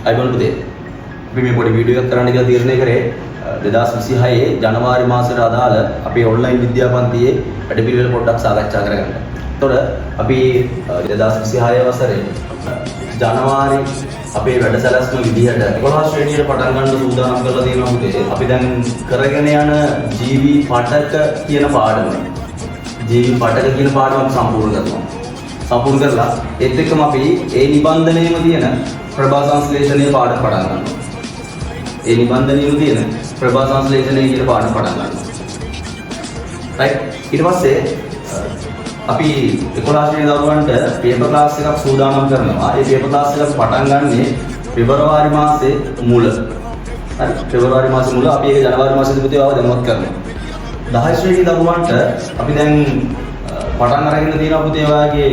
අයිබෝල් පුතේ. අපි මේ පොඩි වීඩියෝ එකක් කරන්න කියලා තීරණය කරේ 2026 ජනවාරි මාසයට අදාළ අපේ ඔන්ලයින් විද්‍යාපන්තියේ වැඩපිළිවෙල පොඩ්ඩක් සාකච්ඡා කරගන්න. එතකොට අපි 2026 වසරේ ජනවාරි අපේ වැඩසැලැස්ම විදිහට 11 ශ්‍රේණියට පටන් ගන්න සූදානම් කරලා තියෙනවා පුතේ. අපි දැන් කරගෙන යන ජීවි පටක කියන පාඩම. ජීවි පටක කියන පාඩම අපි සම්පූර්ණ කරනවා. සම්පූර්ණ කරලා ඒත් එක්කම අපි ඒ නිබන්ධනයේම තියෙන ප්‍රභා සංශ්ලේෂණයේ පාඩම පටන් ගන්නවා. ඒ නිබන්ධනයේම තියෙන ප්‍රභා සංශ්ලේෂණයේ කියන පාඩම පටන් ගන්නවා. රයිට්. ඊට පස්සේ අපි 11 වෙනි දවසට පේපර් ක්ලාස් එකක් සූදානම් කරනවා. ඒ පේපර් ක්ලාස් එක පටන් ගන්නේ පෙබරවාරි මාසේ මුල. හරි. පෙබරවාරි මාසේ මුල අපි ඒක ජනවාරි මාසෙදී පුතේ ආව දැනුවත් කරනවා. 10 වෙනි දවසට අපි දැන් පටන් අරගෙන තියෙනවා පුතේ ඔයාගේ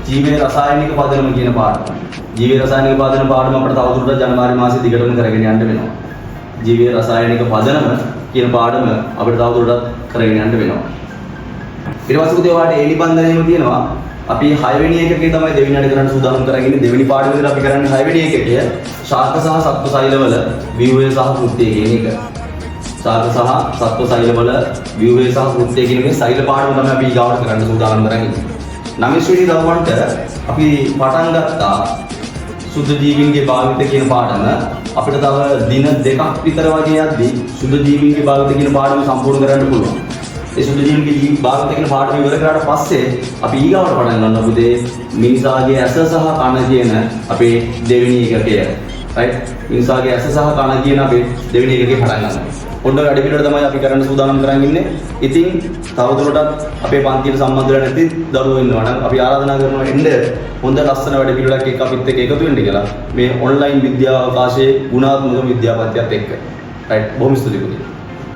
ජීවයේ රසායනික පදනම කියන පාඩම. ජීවයේ රසායනික පදනම පාඩම අපිට තවදුරටත් ජනවාරි මාසේ දිගටම කරගෙන යන්න වෙනවා. ජීවයේ රසායනික පදනම කියන පාඩම අපිට තවදුරටත් කරගෙන යන්න වෙනවා. ඊට පස්සේ පුතේ ඔයාලට ඒ නිබන්ධනයේම තියෙනවා අපි 6 වෙනි එකකේ තමයි දෙවෙනි අඩ කරන්න සූදානම් කරගෙන දෙවෙනි පාඩමේදී අපි කරන්නේ 6 වෙනි එකකේ ශාක සහ සත්ව සෛලවල ව්‍යුහය සහ කෘත්‍ය කියන එක. ශාක සහ සත්ව සෛලවල ව්‍යුහය සහ කෘත්‍ය කියන මේ සෛල පාඩම තමයි අපි ඊගාවට කරන්න සූදානම් කරගෙන. 9 වෙනි දවසට අපි පටන් ගත්තා සුද්ධ ජීවීන්ගේ භාවිත කියන පාඩම. අපිට තව දින දෙකක් විතර වගේ යද්දී සුද්ධ ජීවීන්ගේ භාවිත කියන පාඩම සම්පූර්ණ කරන්න පුළුවන්. ඒ සුද්ධ ජීවීන්ගේ භාවිත කියන පාඩම ඉවර කරාට පස්සේ අපි ඊගාවට පටන් ගන්නවා පුතේ මිනිසාගේ ඇස සහ කන කියන අපේ දෙවෙනි එකකය. රයිට්. මිනිසාගේ ඇස සහ කන කියන අපේ දෙවෙනි එකකේ පටන් ගන්නවා. පොඩ්ඩක් වැඩ පිළිවෙල තමයි අපි කරන්න සූදානම් කරන් ඉන්නේ. ඉතින් තවදුරටත් අපේ පන්තියට සම්බන්ධ වෙලා නැති දරුවෝ ඉන්නවා නම් අපි ආරාධනා කරනවා එන්න හොඳ ලස්සන වැඩ පිළිවෙලක් එක්ක අපිත් එක්ක එකතු වෙන්න කියලා. මේ ඔන්ලයින් විද්‍යා අවකාශයේ ගුණාත්මක විද්‍යාපන්තියත් එක්ක. රයිට්. බොහොම ස්තුතියි පුතේ.